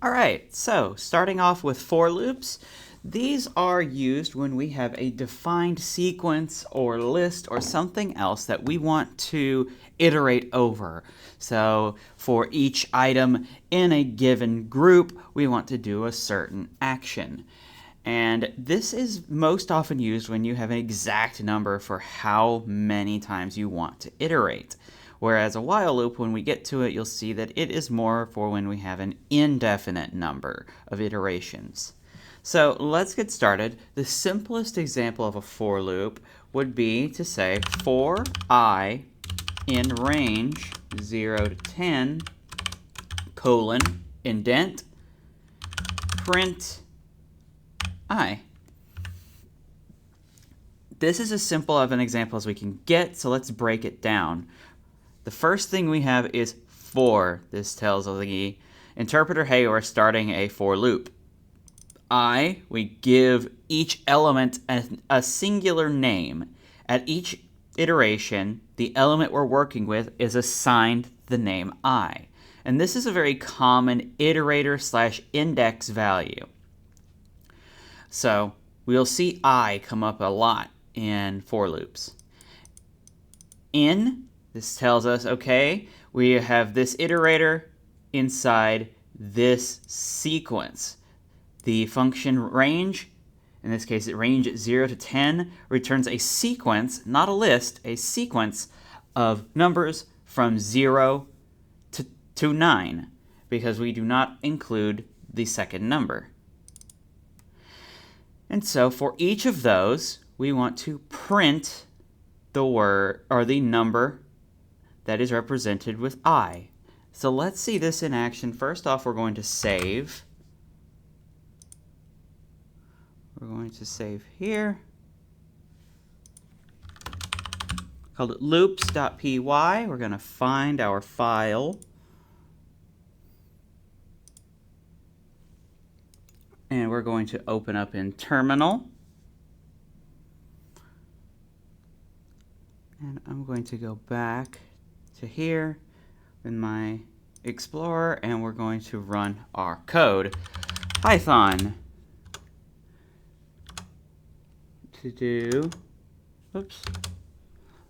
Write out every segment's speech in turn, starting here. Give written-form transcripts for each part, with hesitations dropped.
All right, so starting off with for loops, these are used when we have a defined sequence or list or something else that we want to iterate over. So for each item in a given group, we want to do a certain action. And this is most often used when you have an exact number for how many times you want to iterate. Whereas a while loop, when we get to it, you'll see that it is more for when we have an indefinite number of iterations. So let's get started. The simplest example of a for loop would be to say for I in range 0 to 10, colon, indent, print I. This is as simple of an example as we can get, so let's break it down. The first thing we have is for. This tells the interpreter, hey, we're starting a for loop. We give each element a singular name. At each iteration, the element we're working with is assigned the name I. And this is a very common iterator/index value. So we'll see I come up a lot in for loops. This tells us, okay, we have this iterator inside this sequence. The function range, in this case, range 0 to 10, returns a sequence, not a list, a sequence of numbers from 0 to 9, because we do not include the second number. And so for each of those, we want to print the word or the number that is represented with I. So let's see this in action. First off, we're going to save. We're going to save here. Called it loops.py. We're going to find our file. And we're going to open up in terminal. And I'm going to go back to here in my Explorer, and we're going to run our code. Python to do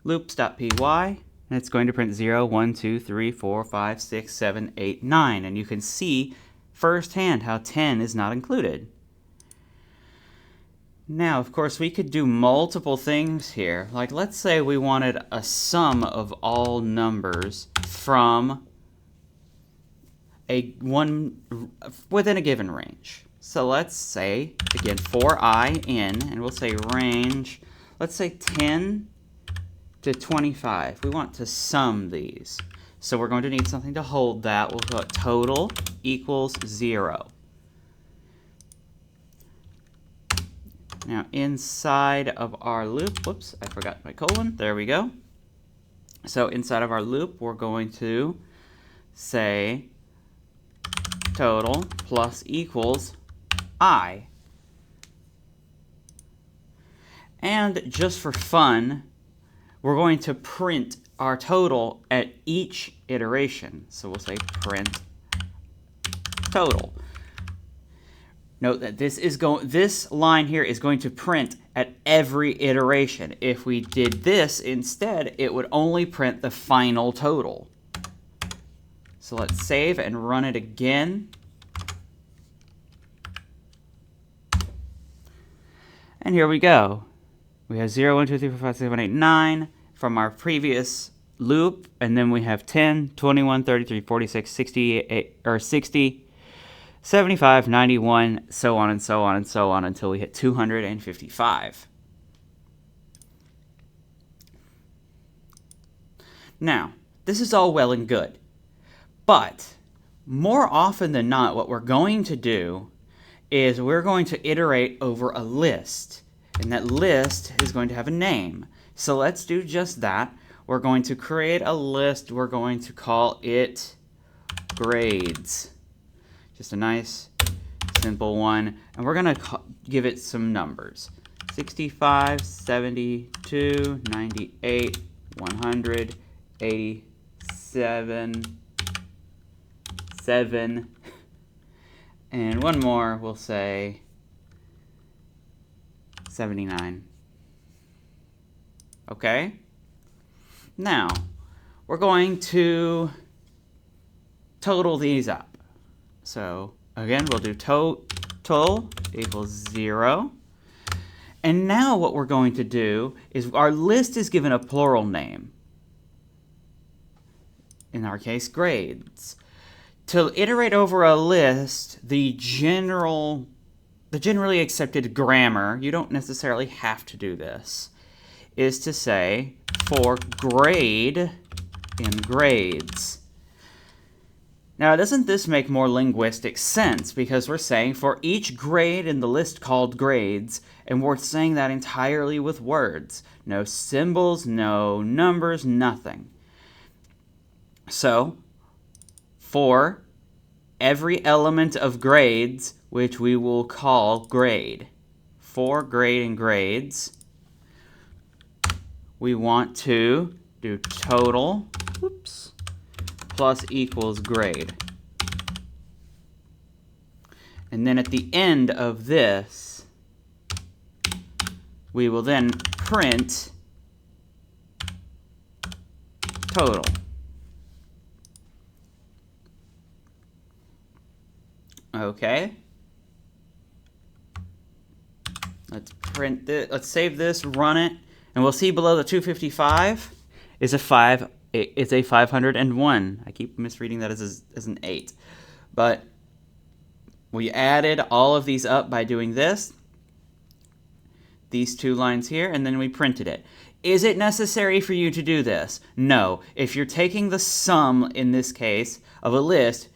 loops.py, and it's going to print 0, 1, 2, 3, 4, 5, 6, 7, 8, 9. And you can see firsthand how 10 is not included. Now, of course, we could do multiple things here. Like, let's say we wanted a sum of all numbers from within a given range. So let's say, again, for I in, and we'll say range, let's say 10 to 25. We want to sum these. So we're going to need something to hold that. We'll put total equals 0. Now inside of our loop, whoops, I forgot my colon. There we go. So inside of our loop, we're going to say total plus equals I. And just for fun, we're going to print our total at each iteration. So we'll say print total. Note that this line here is going to print at every iteration. If we did this instead, it would only print the final total. So let's save and run it again. And here we go. We have 0, 1, 2, 3, 4, 5, 6, 7, 8, 9 from our previous loop, and then we have 10, 21, 33, 46, 68, or 60, 75, 91, so on and so on and so on until we hit 255. Now, this is all well and good, but more often than not, what we're going to do is we're going to iterate over a list, and that list is going to have a name. So let's do just that. We're going to create a list. We're going to call it grades. Just a nice, simple one. And we're going to give it some numbers. 65, 72, 98, 100, 87, 7, And one more, we'll say 79. Okay? Now, we're going to total these up. So, again, we'll do total equals 0. And now what we're going to do is our list is given a plural name. In our case, grades. To iterate over a list, the generally accepted grammar, you don't necessarily have to do this, is to say for grade in grades. Now, doesn't this make more linguistic sense? Because we're saying for each grade in the list called grades, and we're saying that entirely with words. No symbols, no numbers, nothing. So, for every element of grades, which we will call grade, for grade and grades, we want to do total, plus equals grade. And then at the end of this, we will then print total. Okay. Let's print this. Let's save this, run it, and we'll see below the 255 is a 5. It's a 501. I keep misreading that as an 8. But we added all of these up by doing this, these two lines here, and then we printed it. Is it necessary for you to do this? No. If you're taking the sum, in this case, of a list,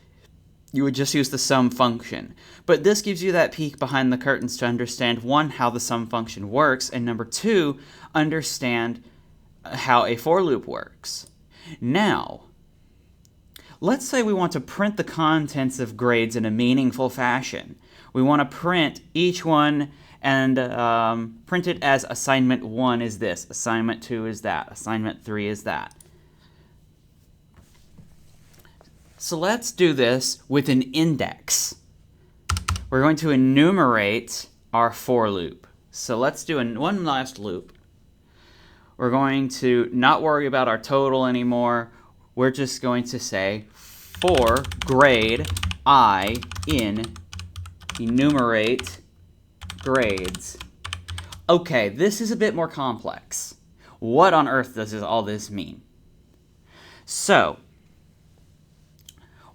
you would just use the sum function. But this gives you that peek behind the curtains to understand, one, how the sum function works, and number two, understand how a for loop works. Now, let's say we want to print the contents of grades in a meaningful fashion. We want to print each one and print it as assignment 1 is this, assignment 2 is that, assignment 3 is that. So let's do this with an index. We're going to enumerate our for loop. So let's do one last loop. We're going to not worry about our total anymore. We're just going to say for grade I in enumerate grades. Okay, this is a bit more complex. What on earth does all this mean? So,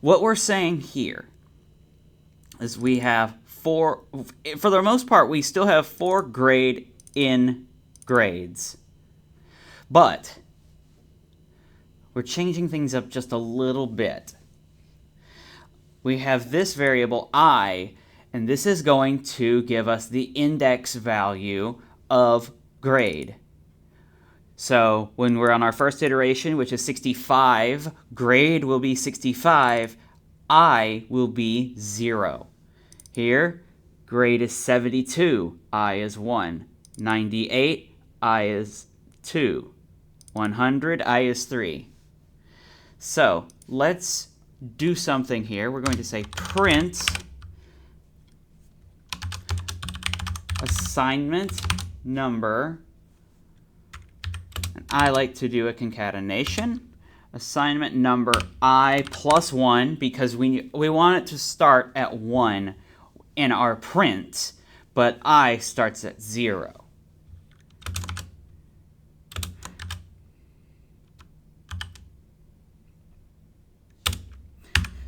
what we're saying here is we have for the most part, we still have for grade in grades. But we're changing things up just a little bit. We have this variable I, and this is going to give us the index value of grade. So when we're on our first iteration, which is 65, grade will be 65, I will be 0. Here, grade is 72, I is 1. 98, I is 2. 100, I is 3. So let's do something here. We're going to say print assignment number. And I like to do a concatenation. Assignment number I plus 1 because we want it to start at 1 in our print, but I starts at 0.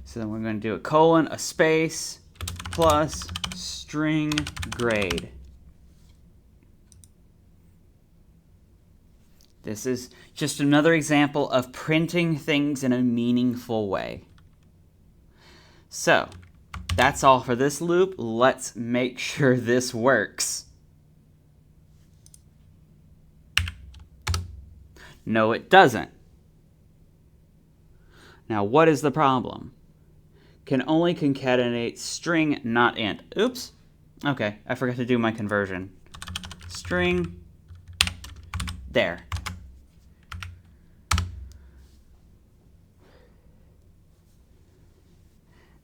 So then we're going to do a colon, a space, plus string grade. This is just another example of printing things in a meaningful way. So, that's all for this loop. Let's make sure this works. No, it doesn't. Now, what is the problem? Can only concatenate string, not int. Oops. Okay, I forgot to do my conversion. String. There.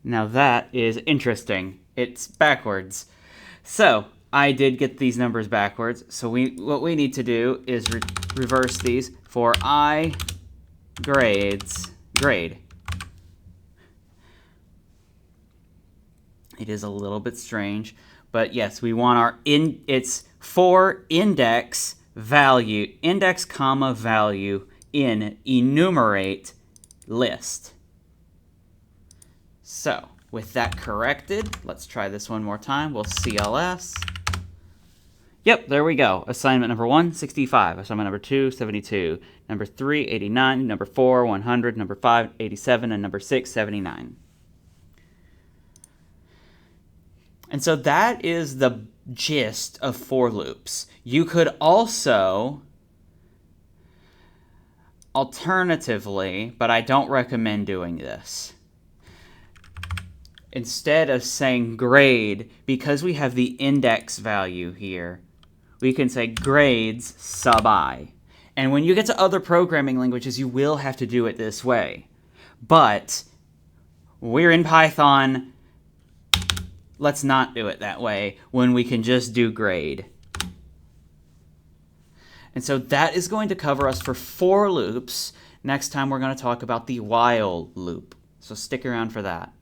Now that is interesting. It's backwards. So I did get these numbers backwards. So what we need to do is reverse these for I grade. It is a little bit strange, but yes, we want it's for index value, index comma value in enumerate list. So with that corrected, let's try this one more time. We'll CLS. Yep, there we go. Assignment number 1, 65. Assignment number 2, 72. Number 3, 89. Number 4, 100. Number 5, 87. And number 6, 79. And so that is the gist of for loops. You could also, alternatively, but I don't recommend doing this, instead of saying grade, because we have the index value here, we can say grades sub I. And when you get to other programming languages, you will have to do it this way. But we're in Python. Let's not do it that way when we can just do grade. And so that is going to cover us for for loops. Next time we're going to talk about the while loop. So stick around for that.